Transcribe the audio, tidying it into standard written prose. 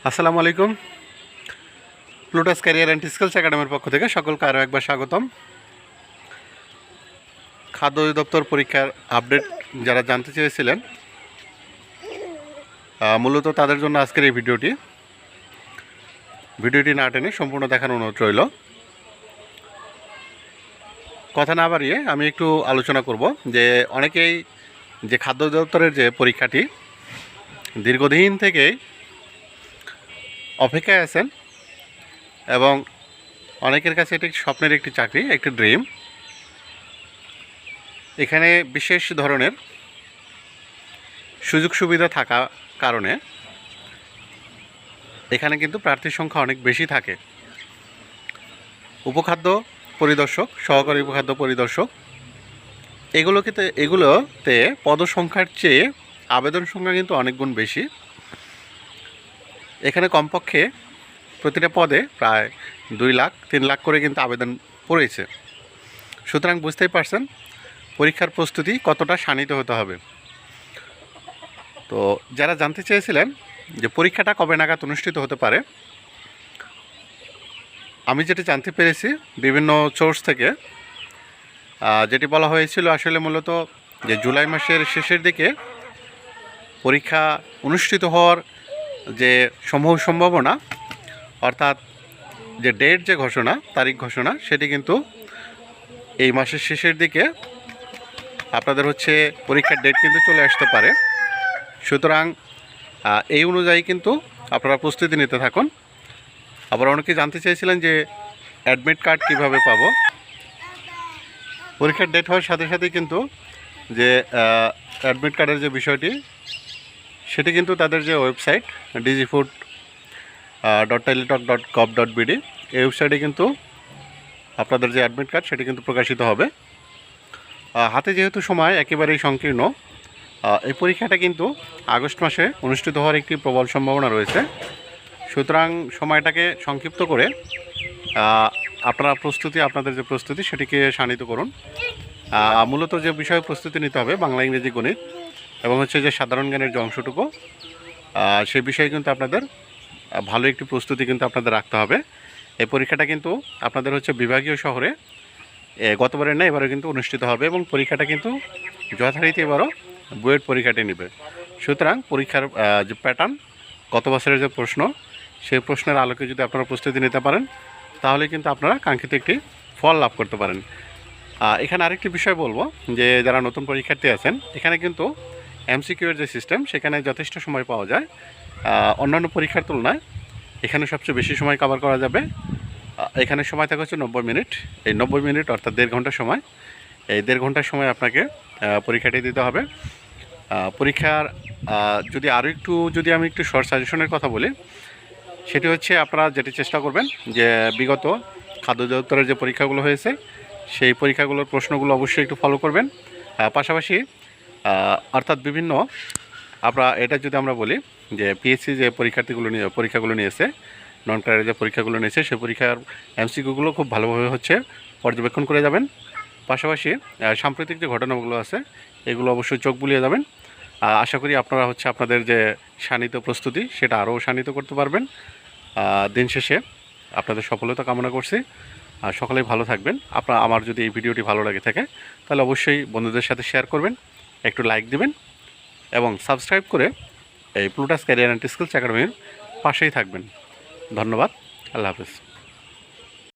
আসসালামু আলাইকুম। প্লুটাস career and skills একাডেমির পক্ষ থেকে সকলকে আরও একবার স্বাগতম। খাদ্য অধিদপ্তর পরীক্ষার আপডেট যারা জানতে চেয়েছিলেন, মূলত তাদের জন্য আজকের এই ভিডিওটি না টেনে সম্পূর্ণ দেখার অনুরোধ রইল। কথা না বাড়িয়ে আমি একটু আলোচনা করব যে অনেকেই যে খাদ্য অধিদপ্তরের যে পরীক্ষাটি দীর্ঘদিন থেকেই অপেক্ষায় আছেন এবং অনেকের কাছে এটি স্বপ্নের একটি চাকরি, একটি ড্রিম। এখানে বিশেষ ধরনের সুযোগ সুবিধা থাকা কারণে এখানে কিন্তু প্রার্থীর সংখ্যা অনেক বেশি থাকে। উপখাদ্য পরিদর্শক, সহকারী উপখাদ্য পরিদর্শক এগুলোতে পদসংখ্যার চেয়ে আবেদন সংখ্যা কিন্তু অনেক গুণ বেশি। এখানে কমপক্ষে প্রতিটা পদে প্রায় 2 লাখ 3 লাখ করে কিন্তু আবেদন পড়েছে। সুতরাং বুঝতেই পারছেন পরীক্ষার প্রস্তুতি কতটা শানিত হতে হবে। তো যারা জানতে চেয়েছিলেন যে পরীক্ষাটা কবে নাগাদ অনুষ্ঠিত হতে পারে, আমি যেটি জানতে পেরেছি বিভিন্ন সোর্স থেকে, যেটি বলা হয়েছিল আসলে মূলত যে জুলাই মাসের শেষের দিকে পরীক্ষা অনুষ্ঠিত হওয়ার যে সম্ভাবনা, অর্থাৎ যে ডেট, যে ঘোষণা, তারিখ ঘোষণা, সেটি কিন্তু এই মাসের শেষের দিকে আপনাদের পরীক্ষার ডেট কিন্তু চলে আসতে পারে। সুতরাং এই অনুযায়ী কিন্তু আপনারা প্রস্তুতি নিতে থাকুন। আবার অনেকে জানতে চেয়েছিলেন যে অ্যাডমিট কার্ড কীভাবে পাবো। পরীক্ষার ডেট হওয়ার সাথে সাথে কিন্তু যে অ্যাডমিট কার্ডের যে বিষয়টি, সেটি কিন্তু তাদের যে ওয়েবসাইট dgfood.teletalk.gov.bd, এই ওয়েবসাইটে কিন্তু আপনাদের যে অ্যাডমিট কার্ড সেটি কিন্তু প্রকাশিত হবে। হাতে যেহেতু সময় একেবারেই সংকীর্ণ, এই পরীক্ষাটা কিন্তু আগস্ট মাসে অনুষ্ঠিত হওয়ার একটি প্রবল সম্ভাবনা রয়েছে। সুতরাং সময়টাকে সংক্ষিপ্ত করে আপনাদের যে প্রস্তুতি সেটিকে শানিত করুন। মূলত যে বিষয়ে প্রস্তুতি নিতে হবে বাংলা, ইংরেজি, গণিত এবং যে সাধারণ জ্ঞানের যে অংশটুকু, সেই বিষয়ে কিন্তু আপনাদের ভালো একটি প্রস্তুতি কিন্তু আপনাদের রাখতে হবে। এই পরীক্ষাটা কিন্তু আপনাদের বিভাগীয় শহরে গতবারের না এবারে কিন্তু অনুষ্ঠিত হবে এবং পরীক্ষাটা কিন্তু যথারীতি এবারও বুয়েট পরীক্ষাটি নেবে। সুতরাং পরীক্ষার যে প্যাটার্ন, গত বছরের যে প্রশ্ন, সেই প্রশ্নের আলোকে যদি আপনারা প্রস্তুতি নিতে পারেন তাহলে কিন্তু আপনারা কাঙ্ক্ষিত একটি ফল লাভ করতে পারেন। এখানে আরেকটি বিষয় বলবো যে যারা নতুন পরীক্ষার্থী আছেন, এখানে কিন্তু এমসিকিউ এর যে সিস্টেম, সেখানে যথেষ্ট সময় পাওয়া যায়। অন্যান্য পরীক্ষার তুলনায় এখানে সবচেয়ে বেশি সময় কভার করা যাবে। এখানে সময় থাকে 90 মিনিট। এই 90 মিনিট অর্থাৎ 1.5 ঘন্টা সময়। এই 1.5 ঘন্টার সময় আপনাকে পরীক্ষাটি দিতে হবে। পরীক্ষার যদি আমি একটু শর্ট সাজেশনের কথা বলি, সেটি আপনারা যেটি চেষ্টা করবেন যে বিগত খাদ্য অধিদপ্তরের যে পরীক্ষাগুলো হয়েছে সেই পরীক্ষাগুলোর প্রশ্নগুলো অবশ্যই একটু ফলো করবেন। পাশাপাশি অর্থাৎ বিভিন্ন এটা যদি আমরা বলি যে পিএসসি যে পরীক্ষাগুলো নিয়েছে, নন ক্যারিয়ার যে পরীক্ষাগুলো নিয়েছে, সেই পরীক্ষার এমসিকিউগুলো খুব ভালোভাবে পর্যবেক্ষণ করে যাবেন। পাশাপাশি সাম্প্রতিক যে ঘটনাগুলো আছে এগুলো অবশ্যই চোখ বুলিয়ে যাবেন। আশা করি আপনারা আপনাদের যে শানিত প্রস্তুতি সেটা আরও শানিত করতে পারবেন। দিন শেষে আপনাদের সফলতা কামনা করছি। সকলেই ভালো থাকবেন। আমার যদি এই ভিডিওটি ভালো লাগে থাকে তাহলে অবশ্যই বন্ধুদের সাথে শেয়ার করবেন, একটু লাইক দিবেন এবং সাবস্ক্রাইব করে এই প্লুটাস ক্যারিয়ার অ্যান্ড স্কিলস একাডেমির পাশেই থাকবেন। ধন্যবাদ। আল্লাহ হাফেজ।